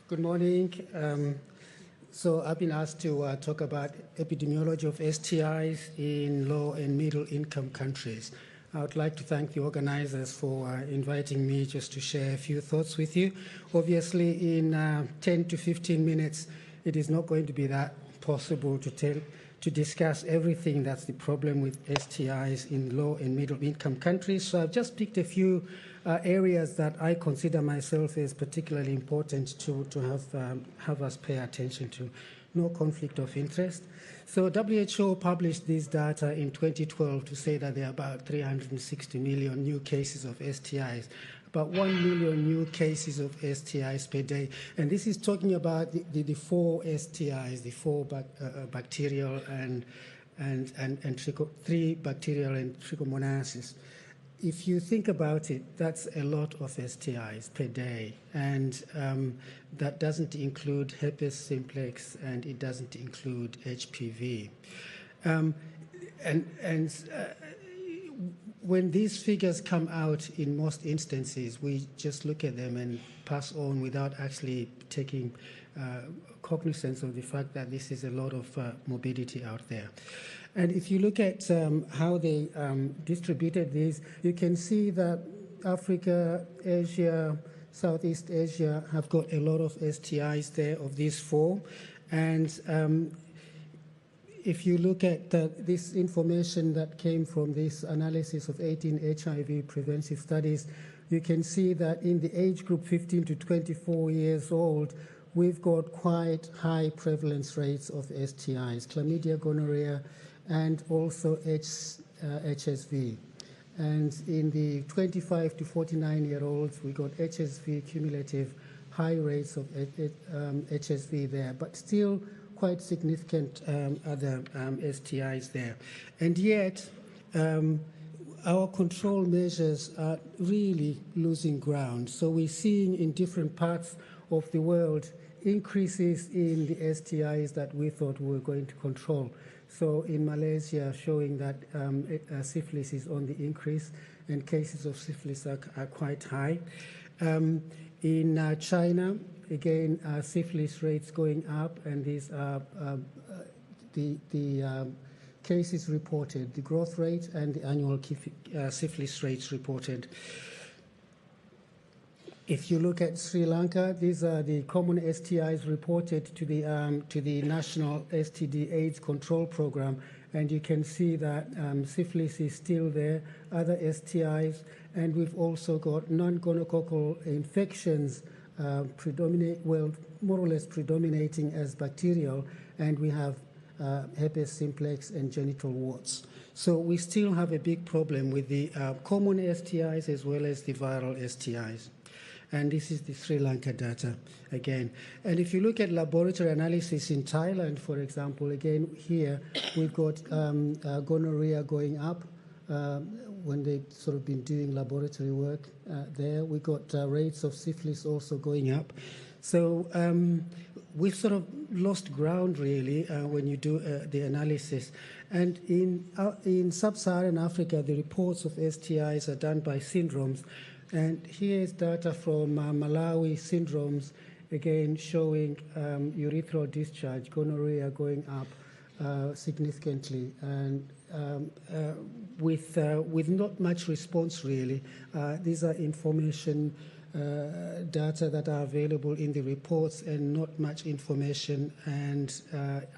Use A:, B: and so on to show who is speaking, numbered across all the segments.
A: Good morning. So I've been asked to talk about epidemiology of STIs in low and middle income countries. I would like to thank the organizers for inviting me just to share a few thoughts with you. Obviously, in 10 to 15 minutes, it is not going to be that possible to discuss everything that's the problem with STIs in low and middle income countries. So I've just picked a few areas that I consider myself as particularly important to have us pay attention to. No conflict of interest. So WHO published this data in 2012 to say that there are about 360 million new cases of STIs, about 1 million new cases of STIs per day. And this is talking about the four STIs, the four bacterial and three bacterial and trichomoniasis. If you think about it, that's a lot of STIs per day, and that doesn't include herpes simplex, and it doesn't include HPV. When these figures come out, in most instances, we just look at them and pass on without actually taking cognizance of the fact that this is a lot of morbidity out there. And if you look at how they distributed these, you can see that Africa, Asia, Southeast Asia have got a lot of STIs there of these four. And if you look at this information that came from this analysis of 18 HIV preventive studies, you can see that in the age group 15 to 24 years old, we've got quite high prevalence rates of STIs, chlamydia, gonorrhea, and also HSV. And in the 25 to 49-year-olds, we got HSV cumulative high rates of HSV there, but still quite significant other STIs there. And yet, our control measures are really losing ground. So we're seeing in different parts of the world increases in the STIs that we thought we were going to control. So in Malaysia, showing that syphilis is on the increase and cases of syphilis are quite high. In China, again, syphilis rates going up, and these are the cases reported, the growth rate and the annual syphilis rates reported. If you look at Sri Lanka, these are the common STIs reported to the National STD/AIDS Control Program, and you can see that syphilis is still there, other STIs, and we've also got non-gonococcal infections more or less predominating as bacterial, and we have herpes simplex and genital warts. So we still have a big problem with the common STIs as well as the viral STIs. And this is the Sri Lanka data again. And if you look at laboratory analysis in Thailand, for example, again here we've got gonorrhea going up when they've sort of been doing laboratory work there. We got rates of syphilis also going up. So we've sort of lost ground really when you do the analysis. And in sub-Saharan Africa, the reports of STIs are done by syndromes. And here's data from Malawi Syndromes, again showing urethral discharge, gonorrhea going up significantly, and with not much response really. These are information data that are available in the reports, and not much information and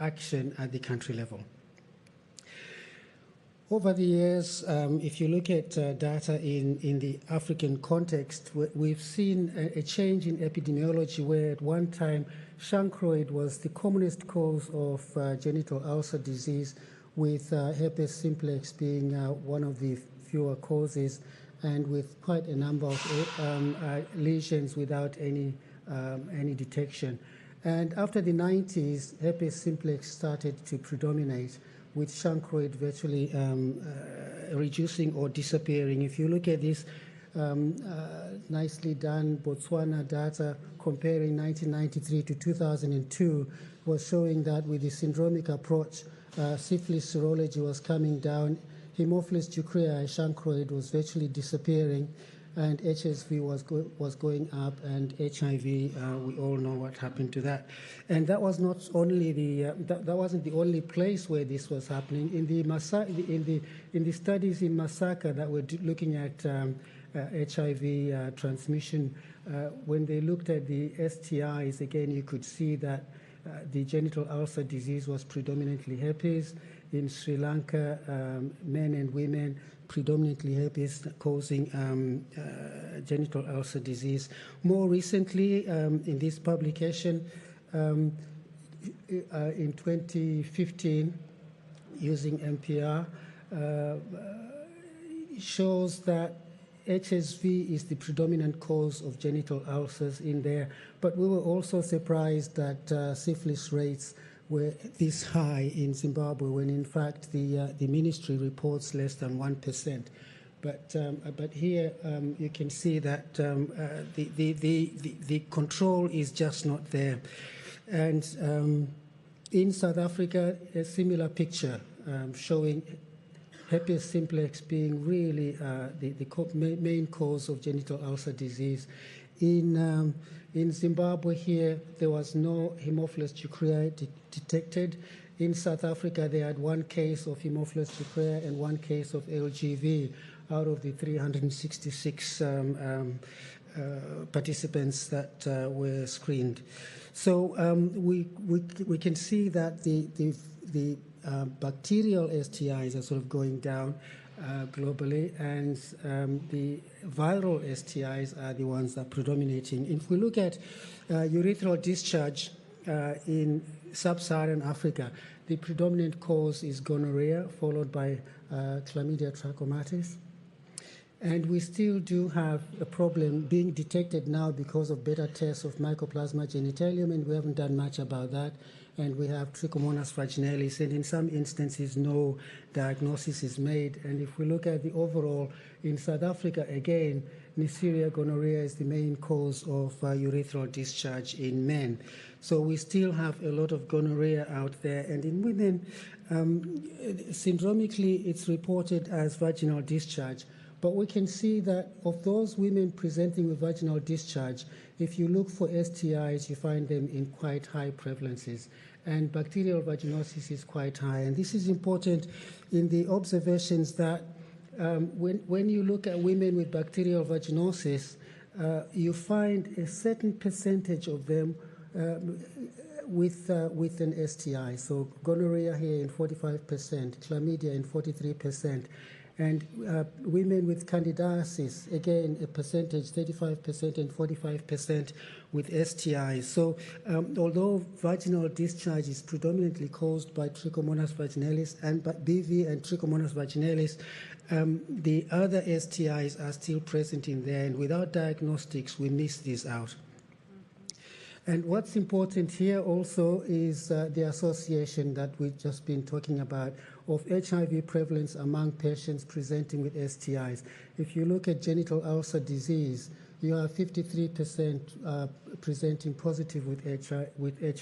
A: action at the country level. Over the years, if you look at data in the African context, we've seen a change in epidemiology where at one time chancroid was the commonest cause of genital ulcer disease, with herpes simplex being one of the fewer causes, and with quite a number of lesions without any detection. And after the 90s, herpes simplex started to predominate, with chancroid virtually reducing or disappearing. If you look at this nicely done Botswana data comparing 1993 to 2002, was showing that with the syndromic approach, syphilis serology was coming down, Haemophilus ducreae chancroid was virtually disappearing, and HSV was going up, and HIV, we all know what happened to that. And that was not only that wasn't the only place where this was happening. In the studies in Masaka that were looking at HIV transmission, when they looked at the STIs, again, you could see that the genital ulcer disease was predominantly herpes. In Sri Lanka, men and women, predominantly herpes causing genital ulcer disease. More recently, in this publication, in 2015, using MPR, shows that HSV is the predominant cause of genital ulcers in there, but we were also surprised that syphilis rates were this high in Zimbabwe, when in fact the ministry reports less than 1%. But here you can see that the control is just not there. And in South Africa, a similar picture showing herpes simplex being really the main cause of genital ulcer disease. In Zimbabwe here, there was no Haemophilus ducreae detected. In South Africa, they had one case of Haemophilus ducreae and one case of LGV out of the 366 participants that were screened. So we can see that the bacterial STIs are sort of going down globally, and the viral STIs are the ones that are predominating. If we look at urethral discharge in sub-Saharan Africa, the predominant cause is gonorrhea, followed by chlamydia trachomatis. And we still do have a problem being detected now because of better tests of Mycoplasma genitalium, and we haven't done much about that. And we have Trichomonas vaginalis, and in some instances, no diagnosis is made. And if we look at the overall, in South Africa, again, Neisseria gonorrhea is the main cause of urethral discharge in men. So we still have a lot of gonorrhea out there. And in women, syndromically, it's reported as vaginal discharge. But we can see that of those women presenting with vaginal discharge, if you look for STIs, you find them in quite high prevalences. And bacterial vaginosis is quite high. And this is important in the observations that when you look at women with bacterial vaginosis, you find a certain percentage of them with an STI. So gonorrhea here in 45%, chlamydia in 43%. And women with candidiasis, again, a percentage, 35% and 45% with STIs. So although vaginal discharge is predominantly caused by Trichomonas vaginalis and BV and Trichomonas vaginalis, the other STIs are still present in there, and without diagnostics, we miss this out. And what's important here also is the association that we've just been talking about of HIV prevalence among patients presenting with STIs. If you look at genital ulcer disease, you have 53% presenting positive with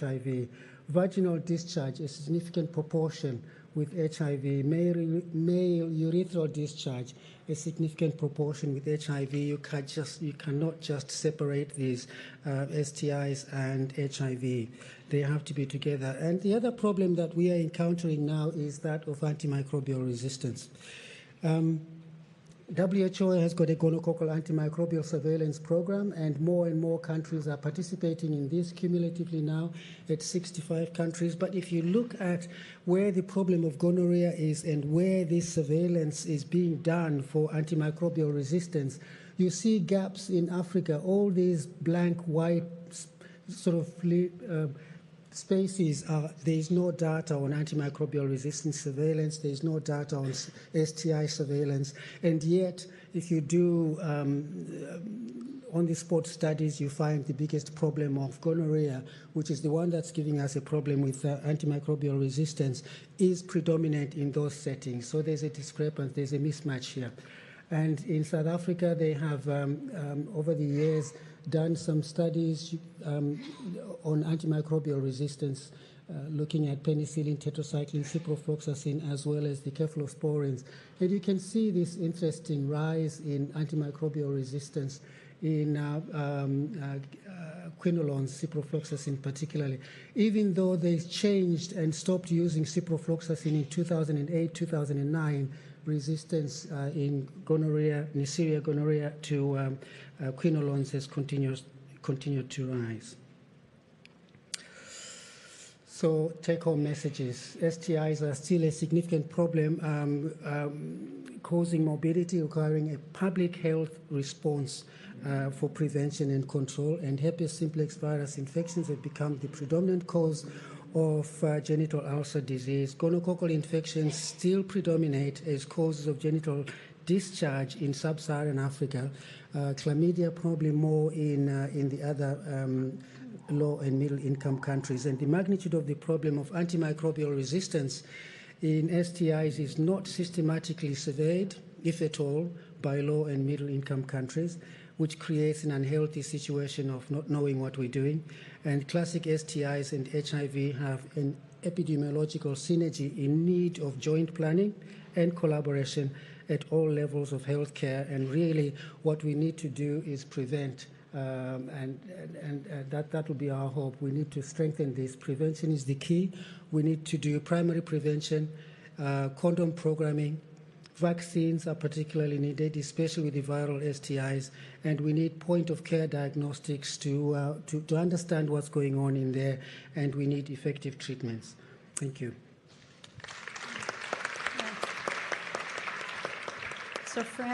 A: HIV. Vaginal discharge, a significant proportion with HIV. Male urethral discharge, a significant proportion with HIV. You cannot just separate these STIs and HIV. They have to be together. And the other problem that we are encountering now is that of antimicrobial resistance. WHO has got a gonococcal antimicrobial surveillance program, and more countries are participating in this cumulatively now at 65 countries. But if you look at where the problem of gonorrhea is and where this surveillance is being done for antimicrobial resistance, you see gaps in Africa. All these blank white sort of spaces there is no data on antimicrobial resistance surveillance, there is no data on STI surveillance, and yet if you do on-the-spot studies, you find the biggest problem of gonorrhea, which is the one that's giving us a problem with antimicrobial resistance, is predominant in those settings. So there's a discrepancy, there's a mismatch here. And in South Africa, they have, over the years, done some studies on antimicrobial resistance, looking at penicillin, tetracycline, ciprofloxacin, as well as the cephalosporins. And you can see this interesting rise in antimicrobial resistance in quinolones, ciprofloxacin particularly, even though they changed and stopped using ciprofloxacin in 2008, 2009, resistance in gonorrhea, Neisseria gonorrhea to quinolones has continued to rise. So take-home messages. STIs are still a significant problem, causing morbidity, requiring a public health response for prevention and control, and herpes simplex virus infections have become the predominant cause of genital ulcer disease. Gonococcal infections still predominate as causes of genital discharge in sub-Saharan Africa. Chlamydia probably more in the other low and middle income countries. And the magnitude of the problem of antimicrobial resistance in STIs is not systematically surveyed, if at all, by low and middle income countries, which creates an unhealthy situation of not knowing what we're doing. And classic STIs and HIV have an epidemiological synergy in need of joint planning and collaboration at all levels of healthcare. And really what we need to do is prevent, and that will be our hope. We need to strengthen this. Prevention is the key. We need to do primary prevention, condom programming. Vaccines are particularly needed, especially with the viral STIs, and we need point-of-care diagnostics to understand what's going on in there, and we need effective treatments. Thank you.
B: So, Fran